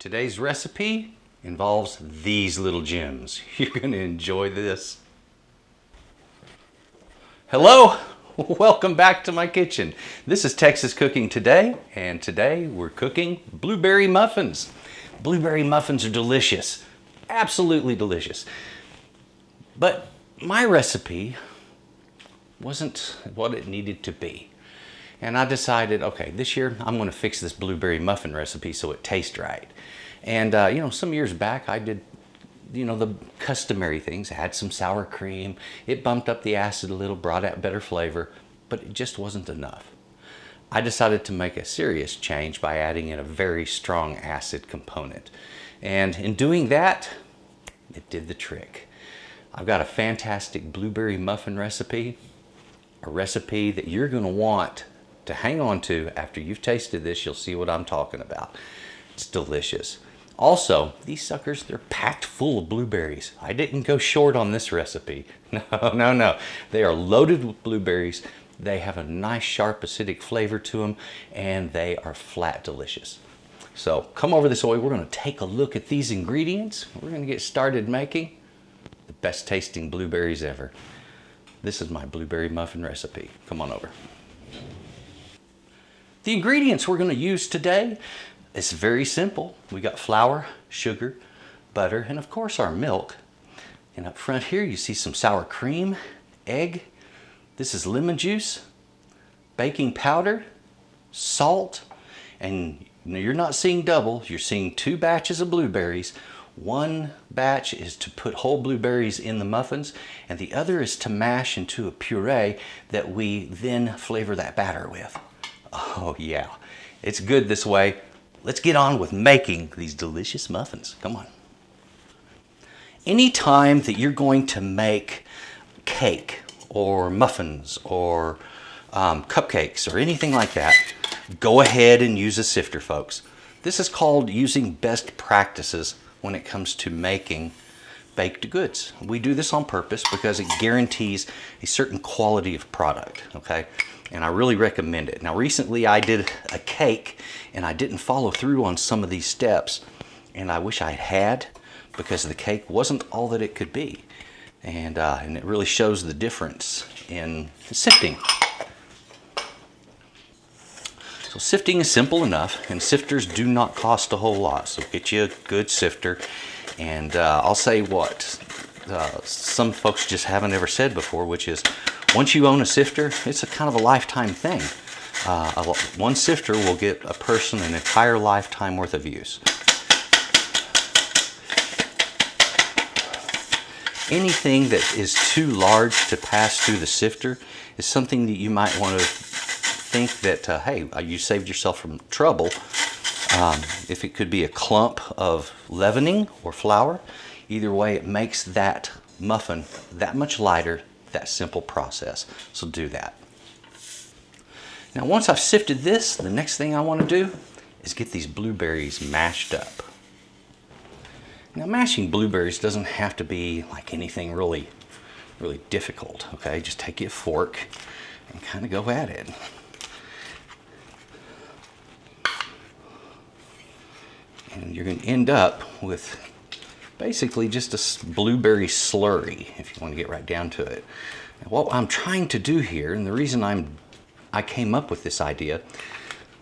Today's recipe involves these little gems. You're going to enjoy this. Hello, welcome back to my kitchen. This is Texas Cooking Today, and today we're cooking blueberry muffins. Blueberry muffins are delicious, absolutely delicious. But my recipe wasn't what it needed to be. And I decided, okay, this year I'm going to fix this blueberry muffin recipe so it tastes right. And some years back I did, the customary things. I had some sour cream. It bumped up the acid a little, brought out better flavor, but it just wasn't enough. I decided to make a serious change by adding in a very strong acid component. And in doing that, it did the trick. I've got a fantastic blueberry muffin recipe, a recipe that you're going to want to hang on to. After you've tasted this, you'll see what I'm talking about. It's delicious. Also, these suckers, they're packed full of blueberries. I didn't go short on this recipe. No. They are loaded with blueberries. They have a nice, sharp, acidic flavor to them, and they are flat delicious. So come over this way. We're going to take a look at these ingredients. We're going to get started making the best tasting blueberries ever. This is my blueberry muffin recipe. Come on over. The ingredients we're going to use today, it's very simple. We got flour, sugar, butter, and of course our milk. And up front here you see some sour cream, egg. This is lemon juice, baking powder, salt, and you're not seeing double, you're seeing 2 batches of blueberries. One batch is to put whole blueberries in the muffins, and the other is to mash into a puree that we then flavor that batter with. Oh yeah, it's good this way. Let's get on with making these delicious muffins. Come on. Anytime that you're going to make cake or muffins or cupcakes or anything like that, go ahead and use a sifter, folks. This is called using best practices when it comes to making baked goods. We do this on purpose because it guarantees a certain quality of product, okay? And I really recommend it. Now recently I did a cake and I didn't follow through on some of these steps, and I wish I had, because the cake wasn't all that it could be. And it really shows the difference in sifting. So sifting is simple enough, and sifters do not cost a whole lot. So get you a good sifter. And I'll say what some folks just haven't ever said before, which is once you own a sifter, it's a kind of a lifetime thing. One sifter will get a person an entire lifetime worth of use. Anything that is too large to pass through the sifter is something that you might want to think that, hey, you saved yourself from trouble. If it could be a clump of leavening or flour, either way it makes that muffin that much lighter, that simple process. So do that. Now once I've sifted this, the next thing I want to do is get these blueberries mashed up. Now mashing blueberries doesn't have to be like anything really difficult, okay? Just take your fork and kind of go at it. And you're going to end up with basically just a blueberry slurry, if you want to get right down to it. And what I'm trying to do here, and the reason I came up with this idea,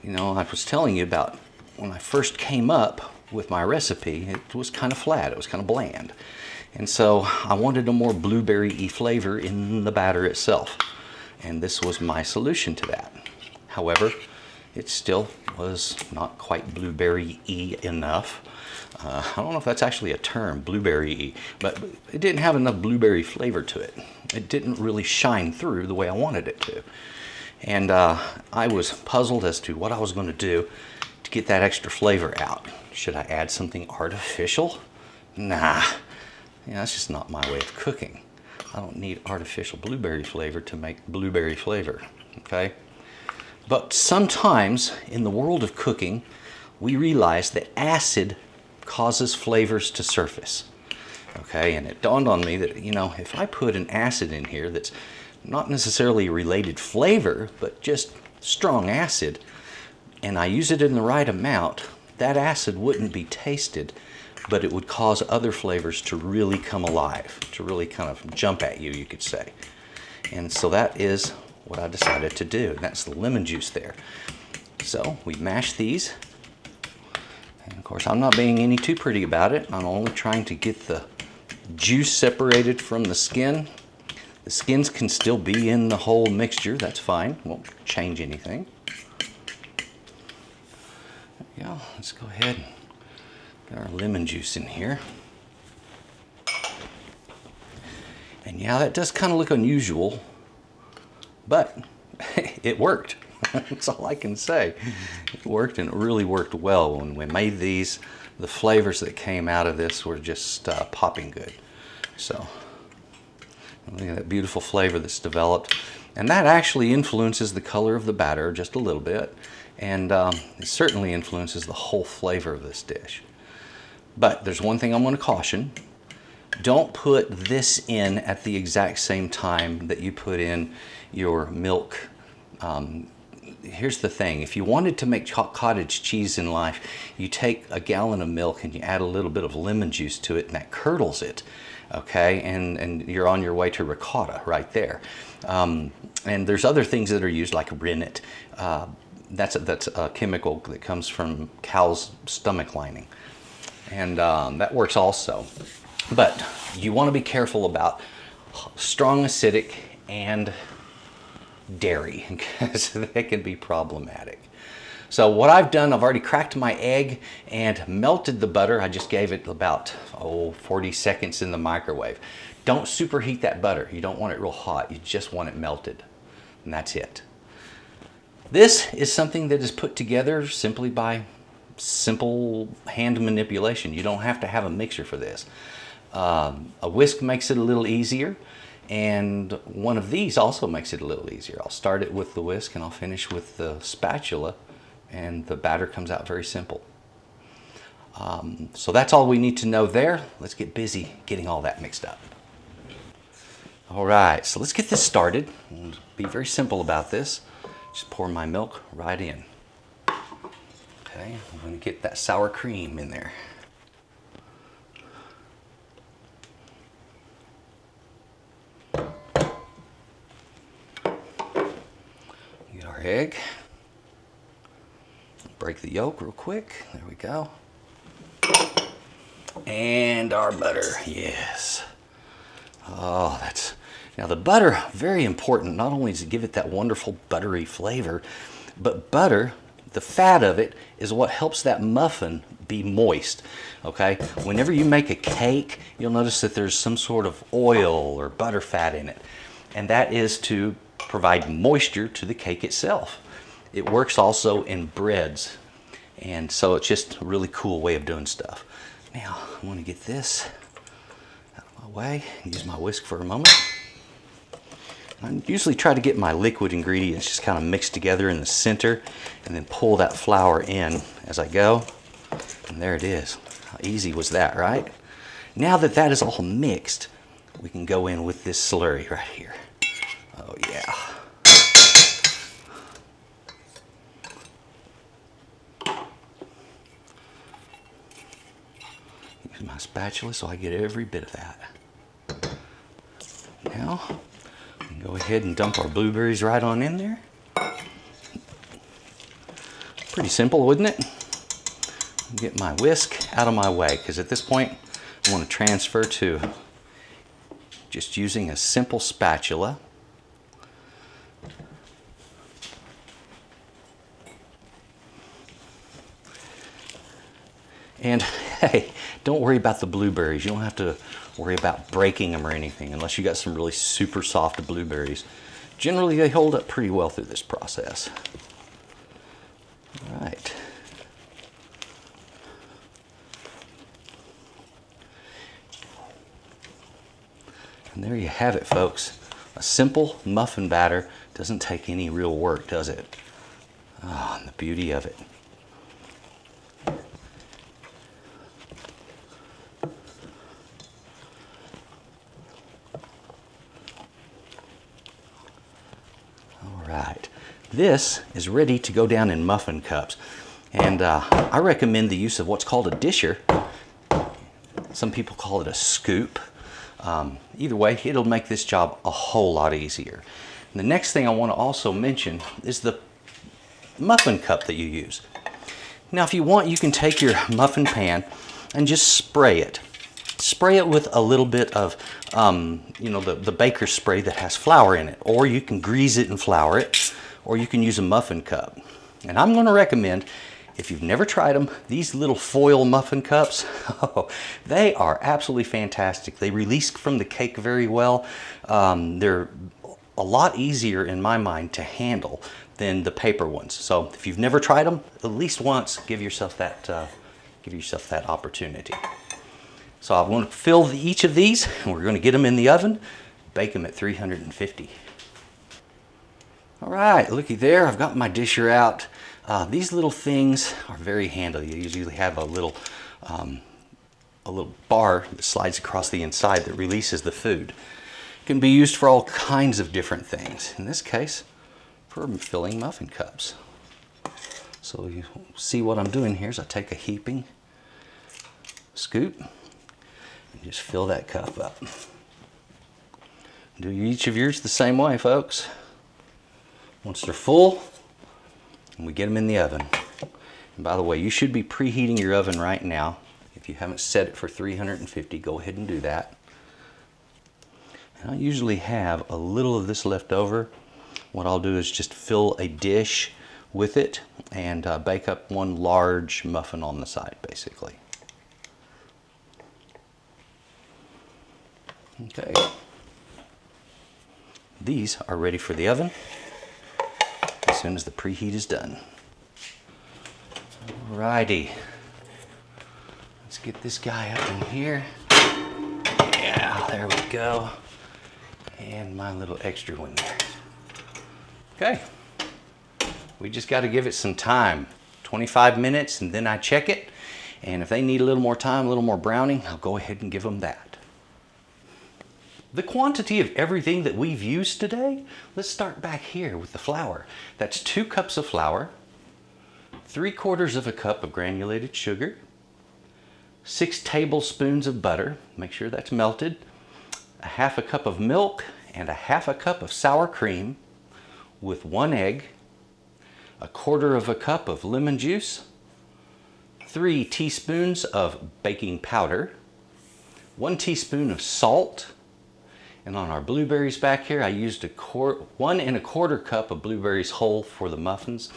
I was telling you about when I first came up with my recipe, it was kind of flat, it was kind of bland. And so I wanted a more blueberry-y flavor in the batter itself. And this was my solution to that. However, it still was not quite blueberry-y enough. I don't know if that's actually a term, blueberry-y, but it didn't have enough blueberry flavor to it. It didn't really shine through the way I wanted it to. And I was puzzled as to what I was going to do to get that extra flavor out. Should I add something artificial? Nah, that's just not my way of cooking. I don't need artificial blueberry flavor to make blueberry flavor, okay? But sometimes in the world of cooking, we realize that acid causes flavors to surface. Okay, and it dawned on me that, if I put an acid in here that's not necessarily related flavor, but just strong acid, and I use it in the right amount, that acid wouldn't be tasted, but it would cause other flavors to really come alive, to really kind of jump at you, you could say. And so that is what I decided to do. And that's the lemon juice there. So we mash these. And of course, I'm not being any too pretty about it. I'm only trying to get the juice separated from the skin. The skins can still be in the whole mixture. That's fine. Won't change anything. There we go. Let's go ahead and get our lemon juice in here. And yeah, that does kind of look unusual, but it worked. That's all I can say. It worked, and it really worked well. When we made these, the flavors that came out of this were just popping good. So look at that beautiful flavor that's developed. And that actually influences the color of the batter just a little bit. And it certainly influences the whole flavor of this dish. But there's one thing I'm going to caution. Don't put this in at the exact same time that you put in your milk. Here's the thing. If you wanted to make cottage cheese in life, you take a gallon of milk and you add a little bit of lemon juice to it, and that curdles it. Okay, and you're on your way to ricotta right there. And there's other things that are used, like rennet. That's a chemical that comes from cow's stomach lining, and that works also. But you want to be careful about strong acidic and dairy, because they can be problematic. So what I've done, I've already cracked my egg and melted the butter. I just gave it about 40 seconds in the microwave. Don't superheat that butter. You don't want it real hot. You just want it melted, and that's it. This is something that is put together simply by simple hand manipulation. You don't have to have a mixer for this. A whisk makes it a little easier, and one of these also makes it a little easier. I'll start it with the whisk and I'll finish with the spatula, and the batter comes out very simple. So that's all we need to know there. Let's get busy getting all that mixed up. All right, so let's get this started. I'll be very simple about this. Just pour my milk right in. Okay, I'm going to get that sour cream in there. Get our egg. Break the yolk real quick. There we go. And our butter, yes. Oh, now the butter, very important. Not only does it give it that wonderful buttery flavor, but butter, the fat of it, is what helps that muffin be moist. Okay, whenever you make a cake, you'll notice that there's some sort of oil or butter fat in it, and that is to provide moisture to the cake itself. It works also in breads, and so it's just a really cool way of doing stuff. Now I want to get this out of my way, use my whisk for a moment. I usually try to get my liquid ingredients just kind of mixed together in the center, and then pull that flour in as I go. And there it is. How easy was that, right? Now that that is all mixed, we can go in with this slurry right here. Oh yeah. Use my spatula so I get every bit of that. Now, go ahead and dump our blueberries right on in there. Pretty simple, wouldn't it? Get my whisk out of my way, because at this point I want to transfer to just using a simple spatula. And hey, don't worry about the blueberries. You don't have to worry about breaking them or anything unless you got some really super soft blueberries. Generally, they hold up pretty well through this process. All right. And there you have it, folks. A simple muffin batter doesn't take any real work, does it? Ah, and the beauty of it. All right. This is ready to go down in muffin cups. And I recommend the use of what's called a disher. Some people call it a scoop. Either way, it'll make this job a whole lot easier. And the next thing I want to also mention is the muffin cup that you use. Now, if you want, you can take your muffin pan and just spray it. Spray it with a little bit of, the baker's spray that has flour in it. Or you can grease it and flour it. Or you can use a muffin cup. And I'm going to recommend, if you've never tried them, these little foil muffin cups, they are absolutely fantastic. They release from the cake very well. They're a lot easier in my mind to handle than the paper ones. So if you've never tried them, at least once, give yourself that opportunity. So I'm going to fill each of these, and we're going to get them in the oven, bake them at 350. All right, looky there, I've got my disher out. These little things are very handy. You usually have a little bar that slides across the inside that releases the food. It can be used for all kinds of different things. In this case, for filling muffin cups. So you see what I'm doing here is I take a heaping scoop and just fill that cup up. Do each of yours the same way, folks. Once they're full, we get them in the oven. And by the way, you should be preheating your oven right now. If you haven't set it for 350, go ahead and do that. And I usually have a little of this left over. What I'll do is just fill a dish with it and bake up one large muffin on the side, basically. Okay. These are ready for the oven as soon as the preheat is done. Alrighty. Let's get this guy up in here. Yeah, there we go. And my little extra one there. Okay. We just got to give it some time. 25 minutes, and then I check it. And if they need a little more time, a little more browning, I'll go ahead and give them that. The quantity of everything that we've used today, let's start back here with the flour. That's 2 cups of flour, 3/4 of a cup of granulated sugar, 6 tablespoons of butter, make sure that's melted, 1/2 cup of milk, and 1/2 cup of sour cream with 1 egg, 1/4 cup of lemon juice, 3 teaspoons of baking powder, 1 teaspoon of salt. And on our blueberries back here, I used 1 1/4 cup of blueberries whole for the muffins.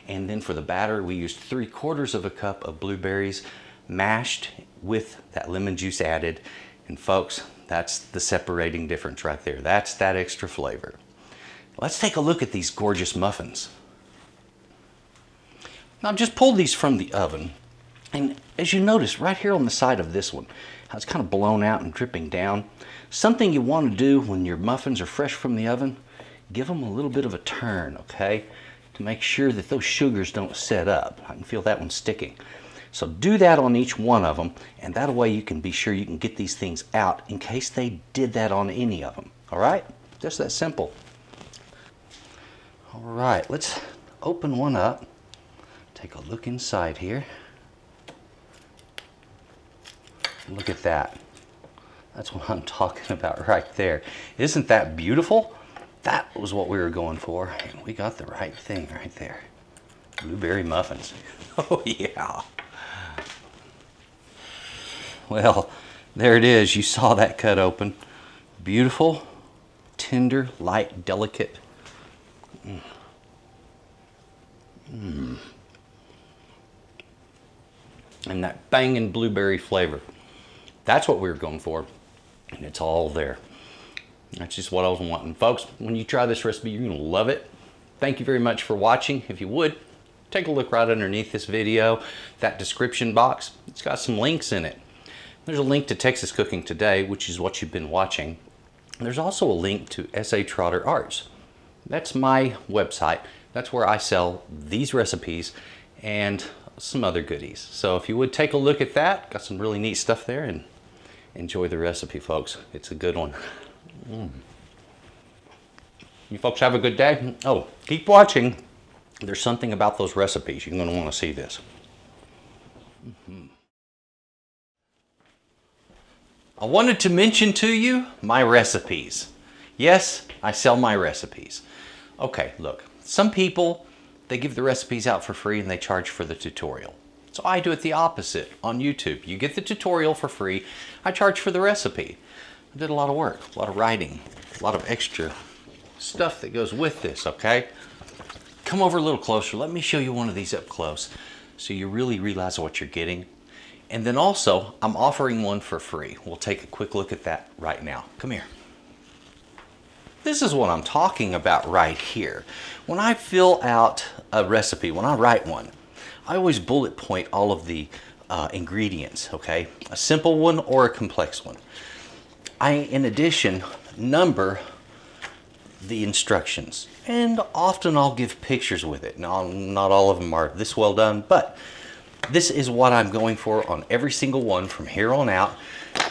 And then for the batter, we used 3/4 cup of blueberries mashed with that lemon juice added. And folks, that's the separating difference right there. That's that extra flavor. Let's take a look at these gorgeous muffins. Now, I've just pulled these from the oven. And as you notice right here on the side of this one, how it's kind of blown out and dripping down. Something you want to do when your muffins are fresh from the oven, give them a little bit of a turn, okay? To make sure that those sugars don't set up. I can feel that one sticking. So do that on each one of them, and that way you can be sure you can get these things out in case they did that on any of them, all right? Just that simple. All right, let's open one up. Take a look inside here. Look at that. That's what I'm talking about right there. Isn't that beautiful? That was what we were going for. And we got the right thing right there. Blueberry muffins. Oh yeah. Well, there it is. You saw that cut open. Beautiful, tender, light, delicate. And that banging blueberry flavor. That's what we were going for. And it's all there. That's just what I was wanting. Folks, when you try this recipe, you're going to love it. Thank you very much for watching. If you would, take a look right underneath this video. That description box, it's got some links in it. There's a link to Texas Cooking Today, which is what you've been watching. There's also a link to S.A.Trotter Arts. That's my website. That's where I sell these recipes and some other goodies. So if you would take a look at that, got some really neat stuff there, and enjoy the recipe, folks. It's a good one. You folks have a good day. Oh, keep watching. There's something about those recipes. You're going to want to see this. I wanted to mention to you my recipes. Yes, I sell my recipes. Okay, look, some people, they give the recipes out for free and they charge for the tutorial. So I do it the opposite on YouTube. You get the tutorial for free, I charge for the recipe. I did a lot of work, a lot of writing, a lot of extra stuff that goes with this, okay? Come over a little closer. Let me show you one of these up close so you really realize what you're getting. And then also, I'm offering one for free. We'll take a quick look at that right now. Come here. This is what I'm talking about right here. When I fill out a recipe, when I write one, I always bullet point all of the ingredients, okay? A simple one or a complex one. I, in addition, number the instructions. And often I'll give pictures with it. Now, not all of them are this well done, but this is what I'm going for on every single one from here on out.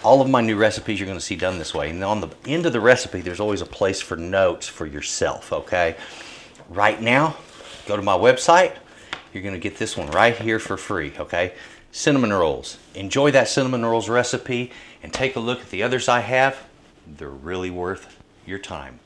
All of my new recipes you're going to see done this way. And on the end of the recipe, there's always a place for notes for yourself, okay? Right now, go to my website. You're going to get this one right here for free, okay? Cinnamon rolls. Enjoy that cinnamon rolls recipe and take a look at the others I have. They're really worth your time.